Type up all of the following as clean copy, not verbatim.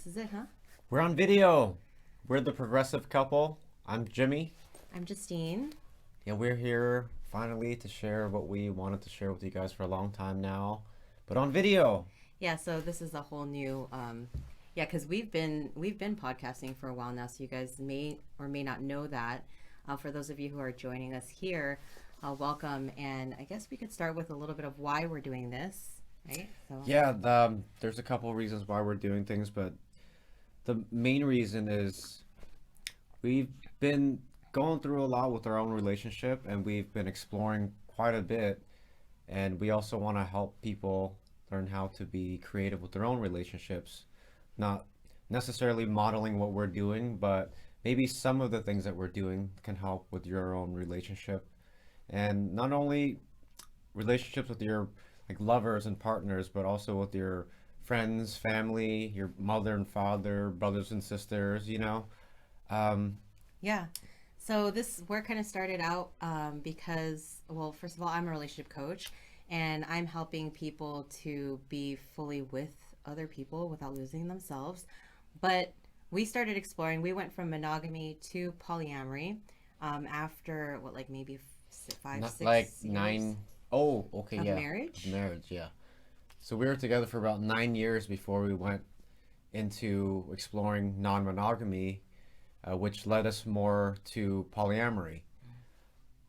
This is it, huh? We're on video. We're the progressive couple. I'm Jimmy. I'm Justine. Yeah, we're here finally to share what we wanted to share with you guys for a long time now, but on video. Yeah, so this is a whole new yeah, because we've been podcasting for a while now, so you guys may or may not know that. For those of you who are joining us here, welcome, and I guess we could start with a little bit of why we're doing this, right? So Yeah, there's a couple of reasons why we're doing things, but the main reason is we've been going through a lot with our own relationship and we've been exploring quite a bit. And we also want to help people learn how to be creative with their own relationships, not necessarily modeling what we're doing, but maybe some of the things that we're doing can help with your own relationship. And not only relationships with your like lovers and partners, but also with your friends, family, your mother and father, brothers and sisters. Um, yeah, so this work kind of started out because, well, first of all, I'm a relationship coach, and I'm helping people to be fully with other people without losing themselves. But we started exploring. We went from monogamy to polyamory after what, like maybe five, Not like 6 years 9. Oh, okay, of yeah. marriage. Marriage, yeah. So we were together for about 9 years before we went into exploring non-monogamy, which led us more to polyamory.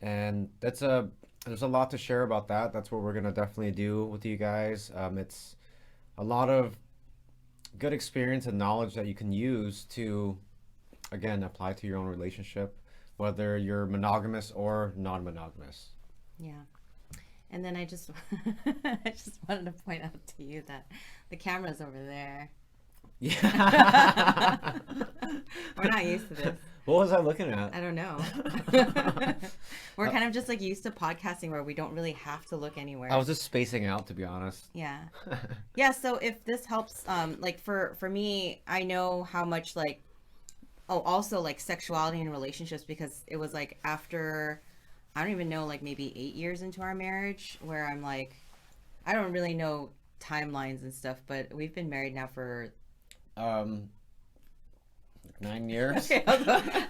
And there's a lot to share about that. That's what we're gonna definitely do with you guys. It's a lot of good experience and knowledge that you can use to, again, apply to your own relationship, whether you're monogamous or non-monogamous. Yeah. And then I just I just wanted to point out to you that the camera's over there. Yeah. We're not used to this. What was I looking at? I don't know. We're kind of just like used to podcasting where we don't really have to look anywhere. I was just spacing out, to be honest. Yeah. Yeah, so if this helps, like for me, I know how much like, oh, also like sexuality and relationships, because it was like after, I don't even know, like maybe 8 years into our marriage where I'm like, I don't really know timelines and stuff, but we've been married now for Um, 9 years. okay,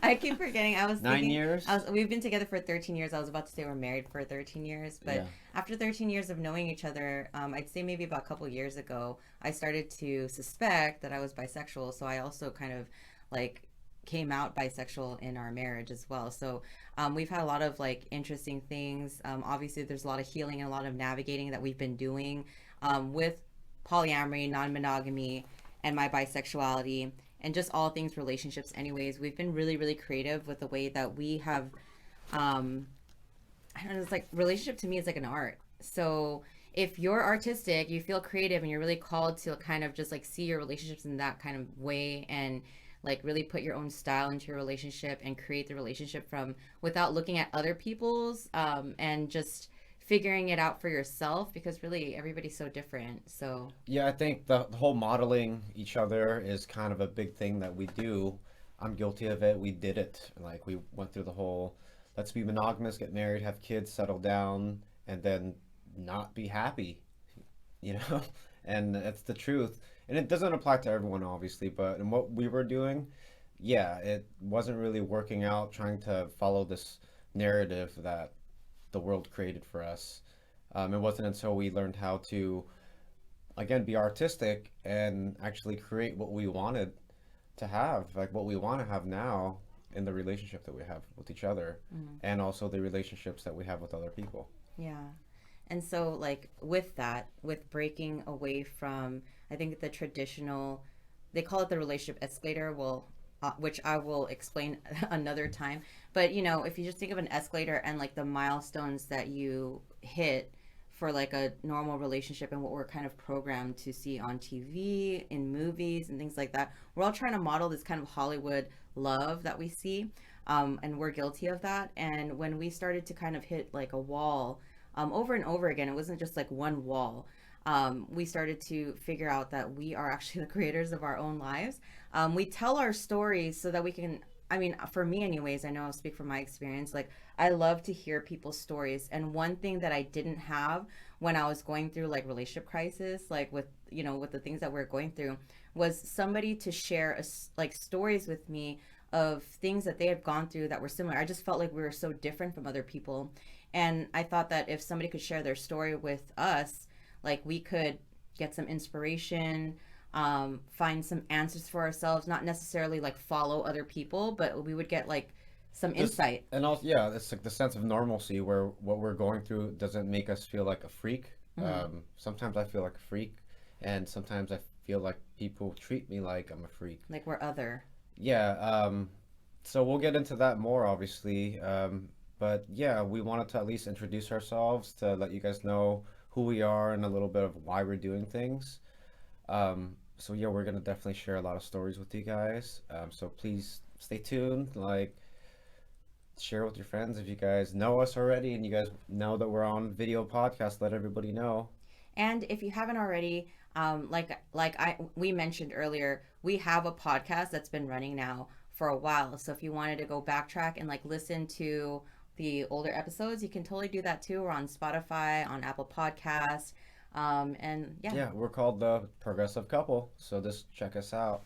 I keep forgetting. I was 9 years. we've been together for 13 years. I was about to say we're married for 13 years, but Yeah. after 13 years of knowing each other, I'd say maybe about a couple years ago, I started to suspect that I was bisexual. So I also kind of like came out bisexual in our marriage as well. So we've had a lot of like interesting things. Obviously, there's a lot of healing and a lot of navigating that we've been doing with polyamory, non-monogamy, and my bisexuality, and just all things relationships. Anyways, we've been really, really creative with the way that we have. I don't know. It's like relationship to me is like an art. So if you're artistic, you feel creative, and you're really called to kind of just like see your relationships in that kind of way, and like really put your own style into your relationship and create the relationship from without looking at other people's and just figuring it out for yourself, because really everybody's so different. So Yeah, I think the whole modeling each other is kind of a big thing that we do. I'm guilty of it. We did it. Like we went through the whole let's be monogamous, get married, have kids, settle down, and then not be happy, you know? And that's the truth. And it doesn't apply to everyone, obviously, but in what we were doing, yeah, it wasn't really working out trying to follow this narrative that the world created for us. It wasn't until we learned how to, again, be artistic and actually create what we wanted to have, like what we want to have now in the relationship that we have with each other, and also the relationships that we have with other people. yeah. And so, like, with that, with breaking away from, I think the traditional, they call it the relationship escalator, well, which I will explain another time. But, if you just think of an escalator and like the milestones that you hit for like a normal relationship and what we're kind of programmed to see on TV, in movies, and things like that, we're all trying to model this kind of Hollywood love that we see. And we're guilty of that. And when we started to kind of hit like a wall, over and over again. It wasn't just like one wall. We started to figure out that we are actually the creators of our own lives. We tell our stories so that we can, I mean, for me, anyways, I know I'll speak from my experience. Like, I love to hear people's stories. And one thing that I didn't have when I was going through like relationship crisis, like with, with the things that we're going through, was somebody to share like stories with me of things that they had gone through that were similar. I just felt like we were so different from other people. And I thought that if somebody could share their story with us, like we could get some inspiration, find some answers for ourselves, not necessarily like follow other people, but we would get like some Just insight. and also, yeah, it's like the sense of normalcy where what we're going through doesn't make us feel like a freak. Hmm. Sometimes I feel like a freak, and sometimes I feel like people treat me like I'm a freak. Like we're other. Yeah, so we'll get into that more, obviously. But yeah, we wanted to at least introduce ourselves to let you guys know who we are and a little bit of why we're doing things. So yeah, we're gonna definitely share a lot of stories with you guys. So please stay tuned. Like, share with your friends if you guys know us already and you guys know that we're on video podcast. Let everybody know. And if you haven't already, like I we mentioned earlier, we have a podcast that's been running now for a while. So if you wanted to go backtrack and like listen to the older episodes, you can totally do that too. We're on Spotify, on Apple Podcasts, and yeah. Yeah, we're called the Progressive Couple. So just check us out.